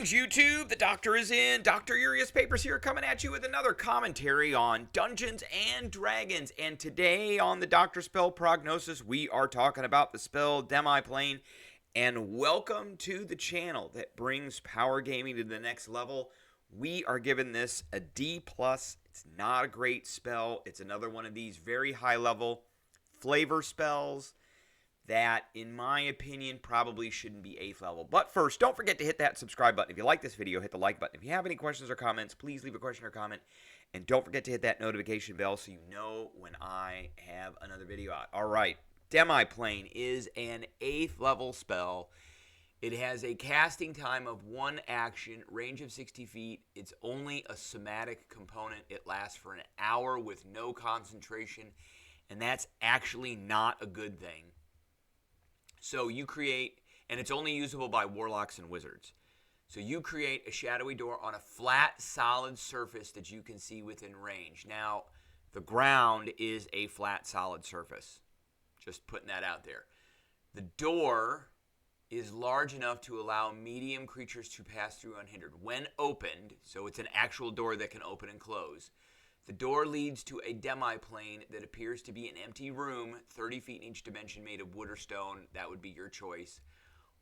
Greetings, YouTube. The doctor is in. Dr. Urias Papers here, coming at you with another commentary on Dungeons and Dragons. And today on the Doctor Spell Prognosis, we are talking about the spell DEMIPLANE. And welcome to the channel that brings power gaming to the next level. We are giving this a D+. It's not a great spell. It's another one of these very high-level flavor spells that, in my opinion, probably shouldn't be 8th level. But first, don't forget to hit that subscribe button. If you like this video, hit the like button. If you have any questions or comments, please leave a question or comment. And don't forget to hit that notification bell so you know when I have another video out. All right, DEMIPLANE is an 8th level spell. It has a casting time of 1 action, range of 60 feet. It's only a somatic component. It lasts for an hour with no concentration, and that's actually not a good thing. So you create, and it's only usable by warlocks and wizards. So you create a shadowy door on a flat, solid surface that you can see within range. Now, the ground is a flat, solid surface. Just putting that out there. The door is large enough to allow medium creatures to pass through unhindered. When opened, so it's an actual door that can open and close, the door leads to a demi-plane that appears to be an empty room, 30 feet in each dimension, made of wood or stone. That would be your choice.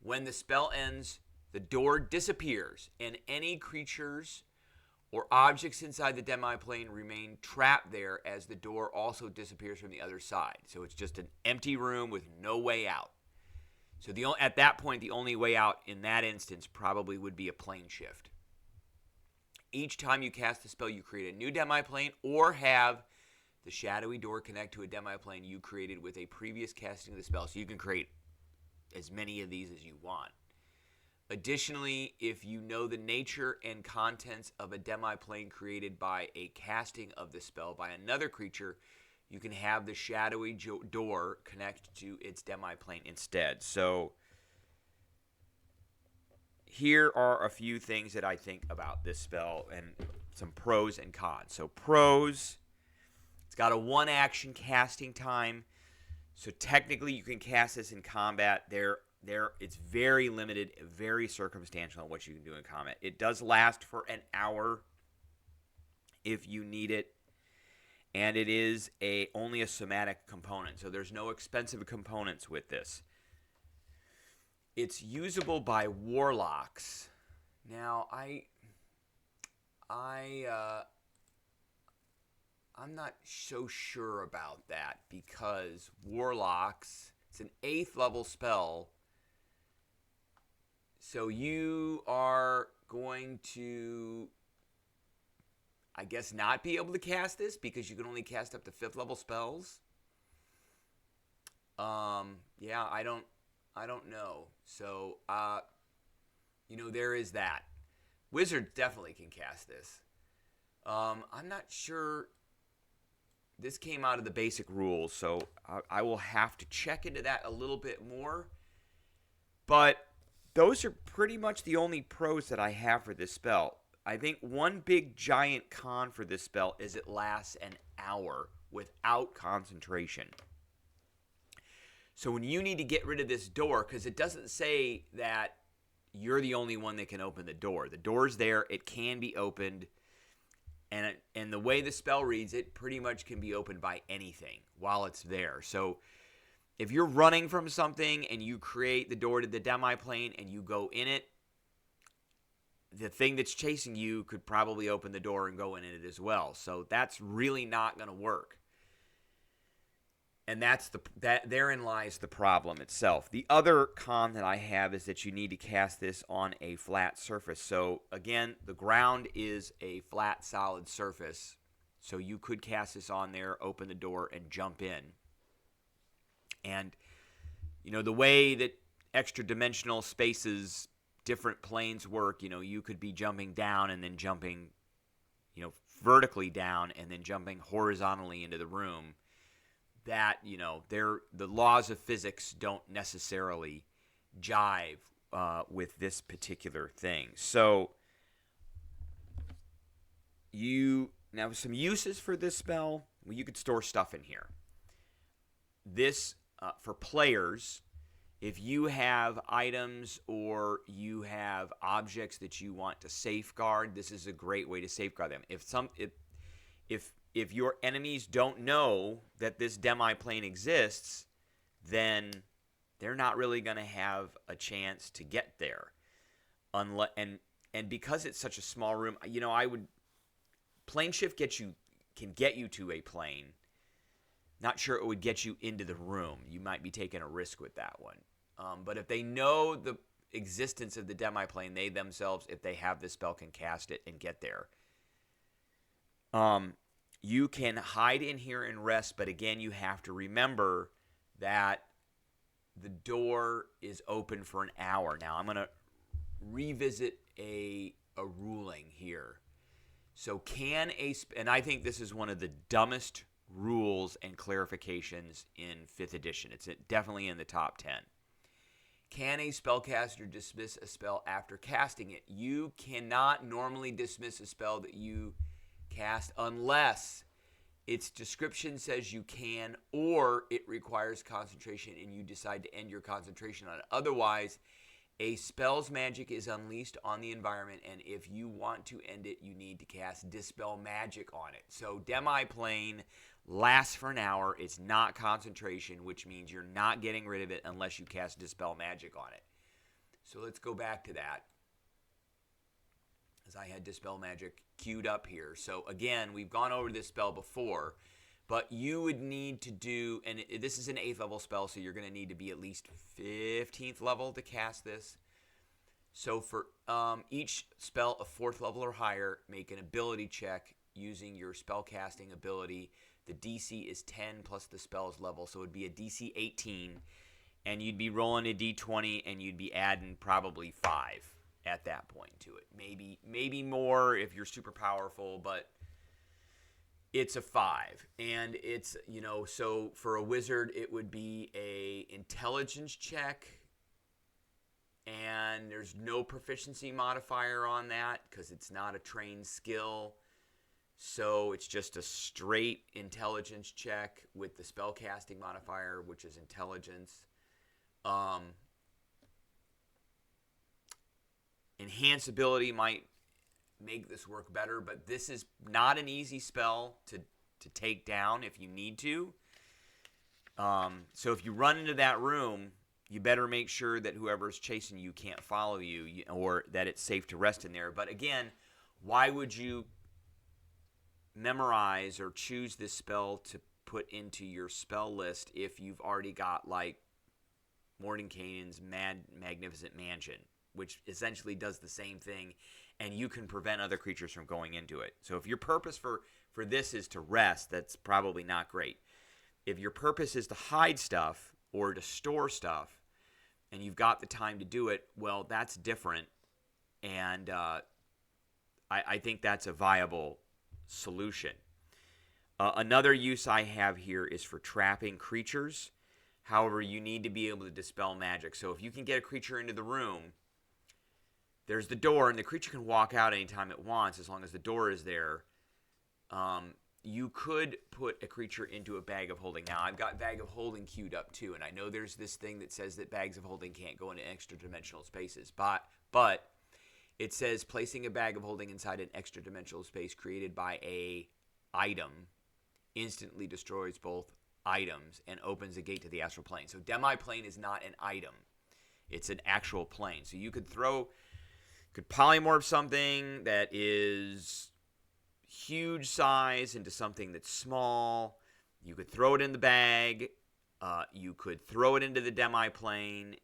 When the spell ends, the door disappears, and any creatures or objects inside the demi-plane remain trapped there as the door also disappears from the other side. So it's just an empty room with no way out. So at that point, the only way out in that instance probably would be a plane shift. Each time you cast the spell, you create a new demi-plane or have the shadowy door connect to a demi-plane you created with a previous casting of the spell. So you can create as many of these as you want. Additionally, if you know the nature and contents of a demi-plane created by a casting of the spell by another creature, you can have the shadowy door connect to its demi-plane instead. So here are a few things that I think about this spell and some pros and cons. So pros, it's got a 1 action casting time. So technically you can cast this in combat. It's very limited, very circumstantial on what you can do in combat. It does last for an hour if you need it. And it is only a somatic component. So there's no expensive components with this. It's usable by warlocks. Now, I'm not so sure about that because warlocks, it's an 8th level spell. So you are going to, I guess, not be able to cast this because you can only cast up to 5th level spells. Yeah, I don't know. So, there is that. Wizards definitely can cast this. I'm not sure. This came out of the basic rules, so I will have to check into that a little bit more. But those are pretty much the only pros that I have for this spell. I think one big giant con for this spell is it lasts an hour without concentration. So when you need to get rid of this door, because it doesn't say that you're the only one that can open the door. The door's there. It can be opened. And the way the spell reads, it pretty much can be opened by anything while it's there. So if you're running from something and you create the door to the demi-plane and you go in it, the thing that's chasing you could probably open the door and go in it as well. So that's really not going to work. And therein lies the problem itself. The other con that I have is that you need to cast this on a flat surface. So again, the ground is a flat, solid surface. So you could cast this on there, open the door, and jump in. And, the way that extra dimensional spaces, different planes work, you could be jumping down and then jumping, vertically down and then jumping horizontally into the room. That, the laws of physics don't necessarily jive with this particular thing. So, now some uses for this spell, well, you could store stuff in here. This, for players, If you have items or you have objects that you want to safeguard, this is a great way to safeguard them. If your enemies don't know that this demi-plane exists, then they're not really going to have a chance to get there. Unless and because it's such a small room, plane shift can get you to a plane. Not sure it would get you into the room. You might be taking a risk with that one. But if they know the existence of the demi-plane, they themselves, if they have the spell, can cast it and get there. You can hide in here and rest, but again, you have to remember that the door is open for an hour. Now, I'm going to revisit a ruling here. So and I think this is one of the dumbest rules and clarifications in 5th edition. It's definitely in the top 10. Can a spellcaster dismiss a spell after casting it? You cannot normally dismiss a spell that you cast unless its description says you can, or it requires concentration and you decide to end your concentration on it. Otherwise, a spell's magic is unleashed on the environment, and if you want to end it, you need to cast Dispel Magic on it. So Demi-Plane lasts for an hour. It's not concentration, which means you're not getting rid of it unless you cast Dispel Magic on it. So let's go back to that, as I had Dispel Magic queued up here. So again, we've gone over this spell before, but you would need to do, and this is an 8th level spell, so you're going to need to be at least 15th level to cast this. So for each spell of 4th level or higher, make an ability check using your spellcasting ability. The DC is 10 plus the spell's level, so it would be a DC 18, and you'd be rolling a D20, and you'd be adding probably 5 at that point to it. Maybe more if you're super powerful, but it's a 5. And it's, so for a wizard, it would be a intelligence check, and there's no proficiency modifier on that because it's not a trained skill. So it's just a straight intelligence check with the spellcasting modifier, which is intelligence. Enhance ability might make this work better, but this is not an easy spell to take down if you need to. So if you run into that room, you better make sure that whoever's chasing you can't follow you, or that it's safe to rest in there. But again, why would you memorize or choose this spell to put into your spell list if you've already got like Mordenkainen's Magnificent Mansion, which essentially does the same thing, and you can prevent other creatures from going into it. So if your purpose for this is to rest, that's probably not great. If your purpose is to hide stuff or to store stuff, and you've got the time to do it, well, that's different, and I think that's a viable solution. Another use I have here is for trapping creatures. However, you need to be able to dispel magic. So if you can get a creature into the room, there's the door, and the creature can walk out anytime it wants as long as the door is there. You could put a creature into a bag of holding. Now, I've got bag of holding queued up too, and I know there's this thing that says that bags of holding can't go into extra-dimensional spaces, but it says placing a bag of holding inside an extra-dimensional space created by a item instantly destroys both items and opens a gate to the astral plane. So Demi-Plane is not an item. It's an actual plane. So you could polymorph something that is huge size into something that's small. You could throw it in the bag. You could throw it into the Demi-Plane.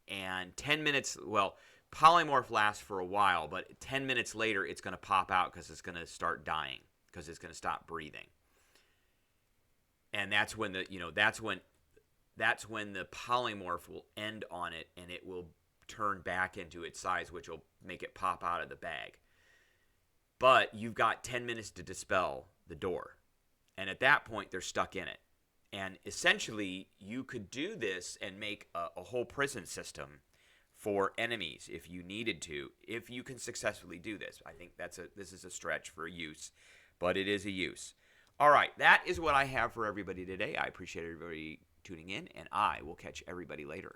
And 10 minutes, well, polymorph lasts for a while, but 10 minutes later it's going to pop out because it's going to start dying, because it's going to stop breathing. And that's when the polymorph will end on it, and it will turn back into its size, which will make it pop out of the bag. But you've got 10 minutes to dispel the door. And at that point, they're stuck in it. And essentially, you could do this and make a whole prison system for enemies if you needed to, if you can successfully do this. I think this is a stretch for a use, but it is a use. All right, that is what I have for everybody today. I appreciate everybody tuning in, and I will catch everybody later.